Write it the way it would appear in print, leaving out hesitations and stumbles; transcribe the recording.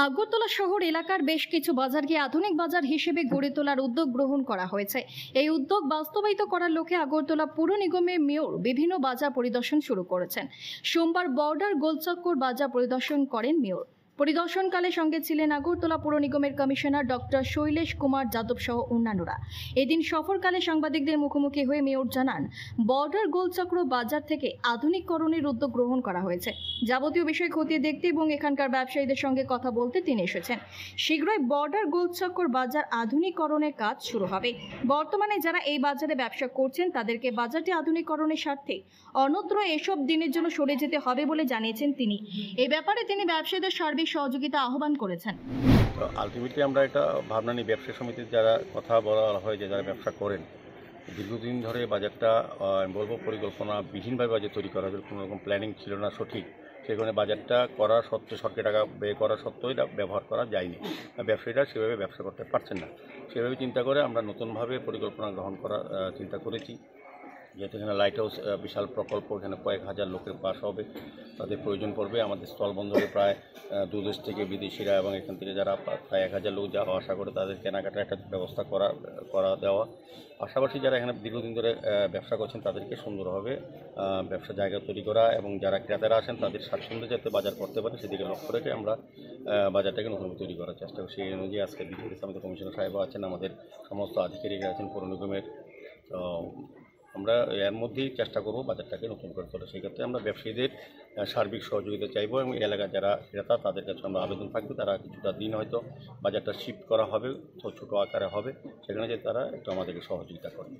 আগরতলা শহর এলাকার বেশ কিছু বাজারকে আধুনিক বাজার হিসেবে গড়ে তোলার উদ্যোগ গ্রহণ করা হয়েছে। এই উদ্যোগ বাস্তবায়িত করার লক্ষ্যে আগরতলা পুর নিগমের মেয়র বিভিন্ন বাজার পরিদর্শন শুরু করেছেন। সোমবার বর্ডার গোলচক্কর বাজার পরিদর্শন করেন মেয়র। পরিদর্শনকালে সঙ্গে ছিলেন আগরতলা পুর নিগমের কমিশনার ডক্টর শৈলেশ কুমার যাদব সহ অন্যান্যরা। এদিন সফরকালে সাংবাদিকদের মুখোমুখি হয়ে মেয়র জানান, বর্ডার গোলচক্র বাজার থেকে আধুনিকীকরণের উদ্যোগ গ্রহণ করা হয়েছে। যাবতীয় বিষয় খতিয়ে দেখতে এবং এখানকার ব্যবসায়ীদের সঙ্গে কথা বলতে তিনি এসেছেন। শীঘ্রই বর্ডার গোলচক্কর বাজার আধুনিকীকরণের কাজ শুরু হবে। বর্তমানে যারা এই বাজারে ব্যবসা করছেন তাদেরকে বাজারটি আধুনিকীকরণের স্বার্থে অন্যত্র এসব দিনের জন্য সরে যেতে হবে বলে জানিয়েছেন তিনি। এই ব্যাপারে তিনি ব্যবসায়ীদের সার্বিক সহযোগিতা আহ্বান করেছেন। আলটিমেটলি আমরা এটা ভাবনা নিই, ব্যবসা সমিতির যারা কথা বলা হয় যে যারা ব্যবসা করেন দীর্ঘদিন ধরে বাজারটা বলবো পরিকল্পনাবিহীনভাবে বাজার তৈরি করা হয়েছিল, কোনো রকম প্ল্যানিং ছিল না সঠিক। সেই কারণে বাজারটা করা সত্ত্বেও সরকারি টাকা ব্যয় করা সত্ত্বেও এটা ব্যবহার করা যায়নি। ব্যবসায়ীরা সেভাবে ব্যবসা করতে পারছেন না। সেভাবে চিন্তা করে আমরা নতুনভাবে পরিকল্পনা গ্রহণ করার চিন্তা করেছি। যেহেতু এখানে লাইট হাউস বিশাল প্রকল্প, এখানে কয়েক হাজার লোকের বাস হবে, তাদের প্রয়োজন পড়বে। আমাদের স্থলবন্দরে প্রায় দু দেশ থেকে বিদেশিরা এবং এখান থেকে যারা প্রায় 1000 লোক যাওয়া আসা করে তাদের কেনাকাটার একটা ব্যবস্থা করা দেওয়া। পাশাপাশি যারা এখানে দীর্ঘদিন ধরে ব্যবসা করছেন তাদেরকে সুন্দরভাবে ব্যবসার জায়গা তৈরি করা এবং যারা ক্রেতারা আসেন তাদের স্বাচ্ছন্দ্যে যাতে বাজার করতে পারে সেদিকে লক্ষ্য রেখে আমরা বাজারটাকে নতুনভাবে তৈরি করার চেষ্টা করি। সেই অনুযায়ী আজকে বিদ্যুৎ ইসলামিক কমিশনার সাহেবও আছেন, আমাদের সমস্ত আধিকারিকরা আছেন পৌর নিগমের। তো আমরা এর মধ্যেই চেষ্টা করব বাজারটাকে নতুন করে তোলা। সেই ক্ষেত্রে আমরা ব্যবসায়ীদের সার্বিক সহযোগিতা চাইব এবং এলাকার যারা ক্রেতা তাদের কাছে আমরা আবেদন থাকবে, তারা কিছুটা দিন হয়তো বাজারটা শিফট করা হবে, ছোটো আকারে হবে, সেখানে যে তারা একটু আমাদেরকে সহযোগিতা করে।